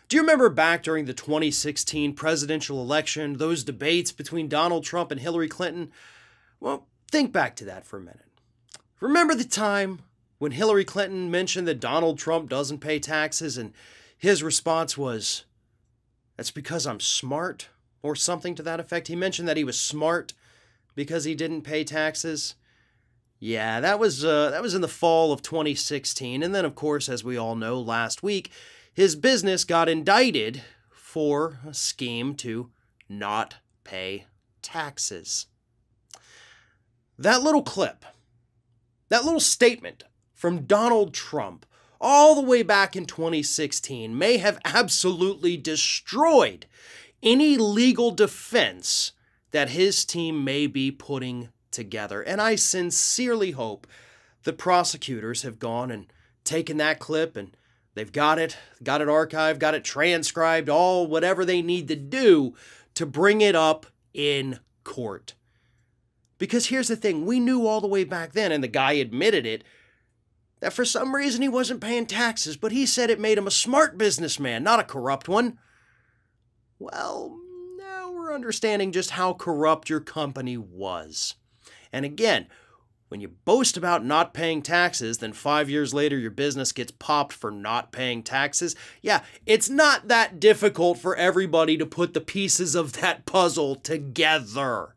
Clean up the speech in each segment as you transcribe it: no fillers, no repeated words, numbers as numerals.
Do you remember back during the 2016 presidential election, those debates between Donald Trump and Hillary Clinton? Well, think back to that for a minute. Remember the time when Hillary Clinton mentioned that Donald Trump doesn't pay taxes, and his response was, "That's because I'm smart," or something to that effect? He mentioned that he was smart because he didn't pay taxes. Yeah, that was in the fall of 2016, and then, of course, as we all know, last week, his business got indicted for a scheme to not pay taxes. That little clip, that little statement from Donald Trump all the way back in 2016 may have absolutely destroyed any legal defense that his team may be putting together. And I sincerely hope that prosecutors have gone and taken that clip and they've got it archived, got it transcribed, all whatever they need to do to bring it up in court. Because here's the thing, we knew all the way back then, and the guy admitted it, that for some reason he wasn't paying taxes, but he said it made him a smart businessman, not a corrupt one. Well, now we're understanding just how corrupt your company was. And again, when you boast about not paying taxes, then 5 years later your business gets popped for not paying taxes. Yeah, it's not that difficult for everybody to put the pieces of that puzzle together.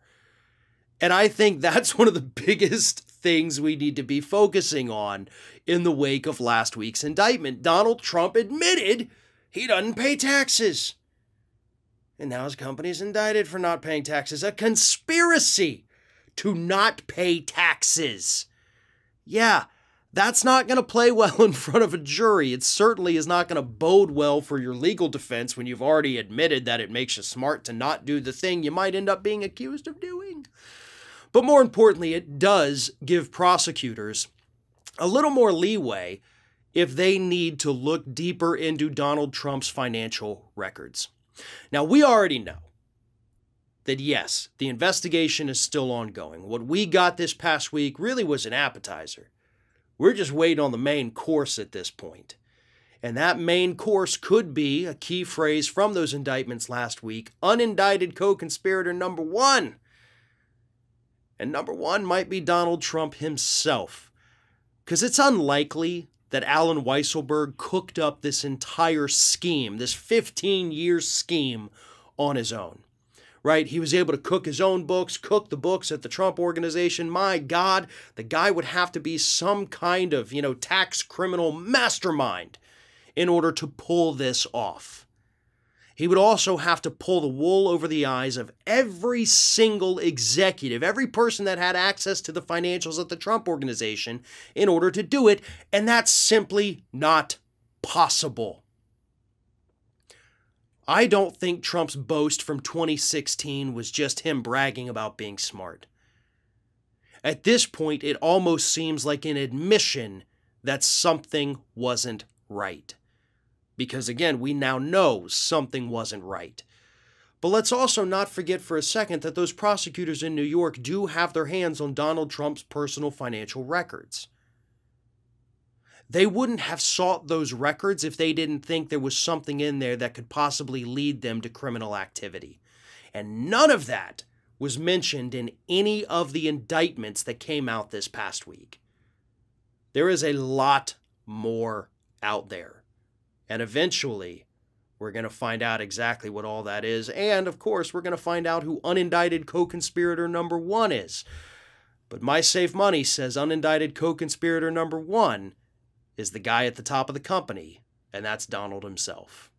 And I think that's one of the biggest things we need to be focusing on in the wake of last week's indictment. Donald Trump admitted he doesn't pay taxes. And now his company's indicted for not paying taxes. A conspiracy to not pay taxes. Yeah, that's not going to play well in front of a jury. It certainly is not going to bode well for your legal defense when you've already admitted that it makes you smart to not do the thing you might end up being accused of doing. But more importantly, it does give prosecutors a little more leeway if they need to look deeper into Donald Trump's financial records. Now, we already know that, yes, the investigation is still ongoing. What we got this past week really was an appetizer. We're just waiting on the main course at this point. And that main course could be a key phrase from those indictments last week, unindicted co-conspirator number one. And number one might be Donald Trump himself. Because it's unlikely that Alan Weisselberg cooked up this entire scheme, this 15-year scheme, on his own. Right? He was able to cook his own books, cook the books at the Trump Organization. My God, the guy would have to be some kind of, tax criminal mastermind in order to pull this off. He would also have to pull the wool over the eyes of every single executive, every person that had access to the financials at the Trump Organization in order to do it, and that's simply not possible. I don't think Trump's boast from 2016 was just him bragging about being smart. At this point, it almost seems like an admission that something wasn't right. Because again, we now know something wasn't right. But let's also not forget for a second that those prosecutors in New York do have their hands on Donald Trump's personal financial records. They wouldn't have sought those records if they didn't think there was something in there that could possibly lead them to criminal activity. And none of that was mentioned in any of the indictments that came out this past week. There is a lot more out there. And eventually, we're going to find out exactly what all that is. And, of course, we're going to find out who unindicted co-conspirator number one is. But my safe money says unindicted co-conspirator number one is the guy at the top of the company, and that's Donald himself.